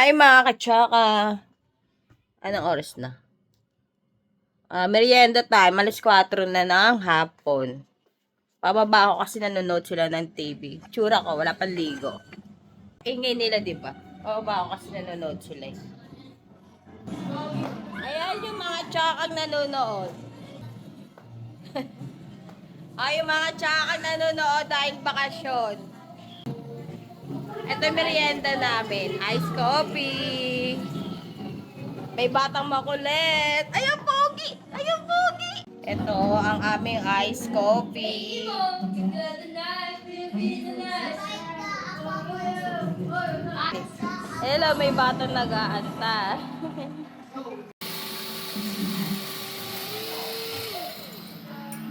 Hi mga katsaka. Anong oras na? Merienda time. Alas 4 na ng hapon. Pababa ako kasi nanonood sila ng TV. Tsura ko, wala pang ligo. Ingay nila, di ba? Pababa ako kasi nanonood sila. Ayan yung mga tsakang nanonood. Ay, yung mga tsakang nanonood dahil bakasyon. Ito yung merienda namin. Ice coffee. May batang makulit. Ayun, pogi! Ayun, pogi! Ito ang aming ice coffee. Hello, may batang nag-aanta.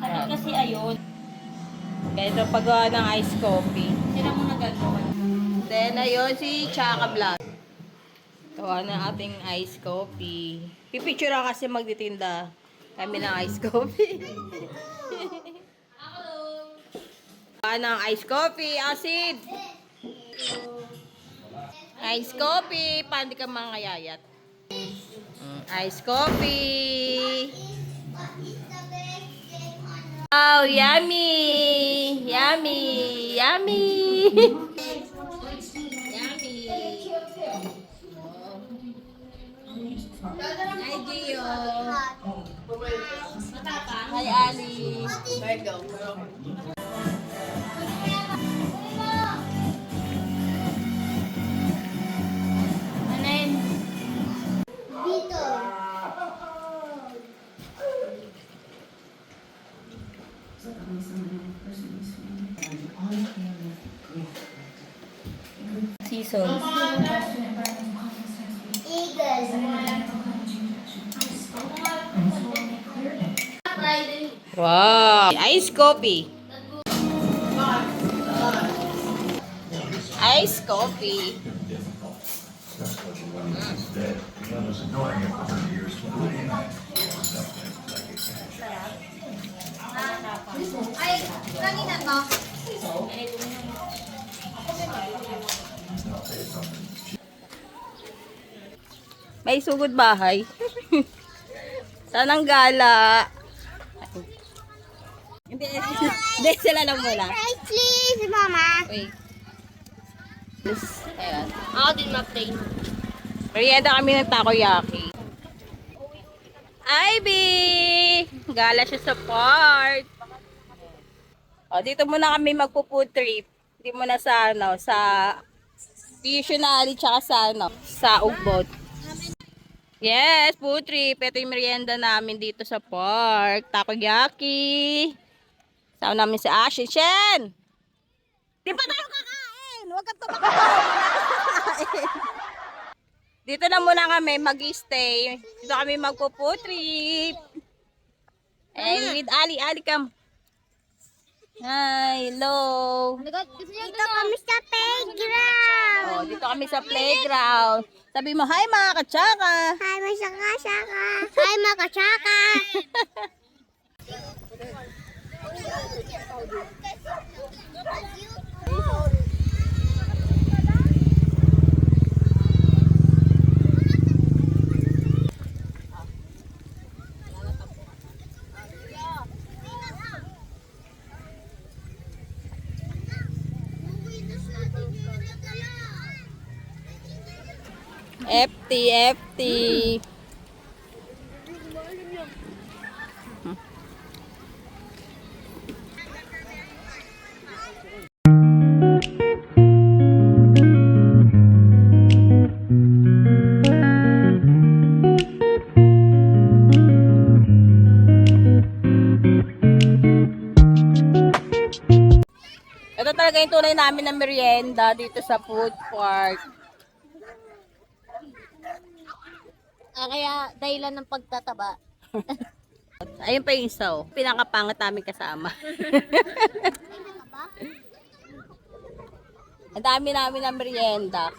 Ano kasi ayun? Ganito paggawa ng ice coffee. Sila mo nagagawa. Then, ayun si Chaka Vlog. Gawa ng ating ice coffee. Pipicture lang kasi magtitinda kami ng ice coffee. Gawa ng ice coffee, acid. Ice coffee, paano di ka mangayayat? Ice coffee. Wow, yummy! Yummy! Yummy! Yummy! Hi, Gio! Hi, Ali! Ano yun? Season. Wow! Ice coffee. Ice coffee. Ay, kanina to. May sugod bahay. Sanang gala. Hindi, hindi sila lang muna. Right, please, mama. Wait. Ayan. Ako din ma-play. Merienda kami ng takoyaki. Ivy! Gala siya sa park. O, dito muna kami magpo-food trip. Hindi muna sa, ano, sa Visionary tsaka sa, ano, sa Ugbot. Yes, food trip. Ito yung merienda namin dito sa park. Takoyaki. Sama namin si Ashley. Shen! Di pa tayo kakain! Huwag ka tumakakain! Dito na muna kami mag-stay. Dito kami magpo-food trip. And with Ali. Ali, come. Hi, hello. Dito kami sa playground. Oh, dito kami sa playground. Sabi mo, hi mga katsaka. Hi, masaka-saka. Hi, makachaka. FT, FT. Ito talaga yung tunay namin na merienda dito sa food park. Kaya dahilan ng pagtataba. Ayun pa yung isa, oh. Pinakapangat namin kasama. Ang dami namin ng merienda.